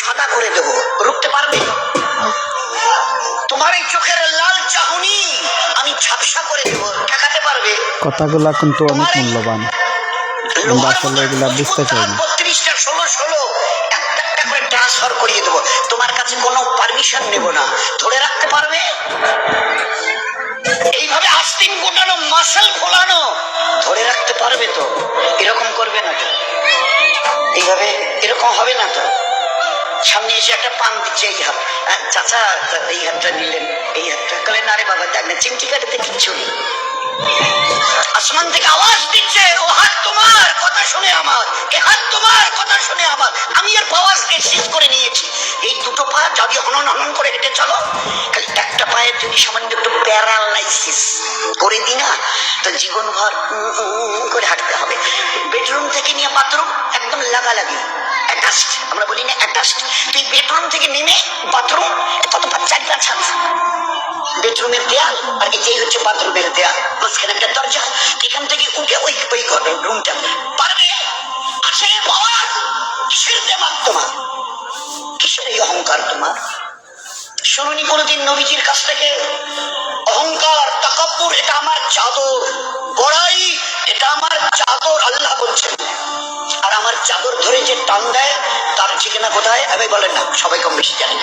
সাদা করে দেবো, রুখতে পারবে? তোমার এই চোখের লাল চাহনি আমি ঝাপসা করে দেবো, ঠেকাতে পারবে? কথাগুলা কিন্তু অনেক মূল্যবান, আমরা আসলে এগুলা বুঝতে চাই না। 32টা 16 একটা একটা করে ট্রান্সফার করিয়ে দেবো, তোমার কাছে কোনো পারমিশন নেব না। ধরে রাখতে পারবে? এইভাবে আস্তিন গোটানো, মাসল ফোলানো ধরে রাখতে পারবে তো? এরকম করবে না তো? এইভাবে এরকম হবে না তো? সামনে এসে একটা পান দিচ্ছে, এই হাত, চাচা এই হাতটা নিলেন, এই হাতটা কলে না রে বাবা, দেখ না চিমটি কাটাতে কিচ্ছু নেই। আসমান থেকে আওয়াজ দিচ্ছে, ও হাত তোমার কথা শুনে আমার, এ হাত তোমার কথা শুনে আমার। আমি এর পাওয়াজকে শেষ করে নিয়েছি। এই দুটো পা যদি হনন হনন করে হেঁটে চলো, খালি একটা পায়ের যদি সামান্য একটু প্যারালাইসিস করে দিই না, তো জীবনভর করে হাঁটতে হবে। বেডরুম থেকে নিয়ে বাথরুম একদম লাগালাগি, অ্যাটাচড, আমরা বলি না অ্যাটাচড। তুই বেডরুম থেকে নেমে বাথরুম কত 4-5 হাত, বেডরুমের দেয়াল আর এটাই হচ্ছে বাথরুমের দেয়াল, মাঝখানে একটা দরজা। এখান থেকে উঠে ওই ওই ঘরের রুমটা পারবে? আছে পাওয়ার? কিসের দেমাগ তোমার? কিসের এই অহংকার তোমার? শুনুনি কোনোদিন নবীজির কাছ থেকে অহংকার, তাকাব্বুর এটা আমার চাদর, বড়াই এটা আমার চাদর, আল্লাহ বলছেন। আর আমার চাদর ধরে যে টান দেয় তার ঠিকানা কোথায়? বলেন না, সবাই কম বেশি জানে।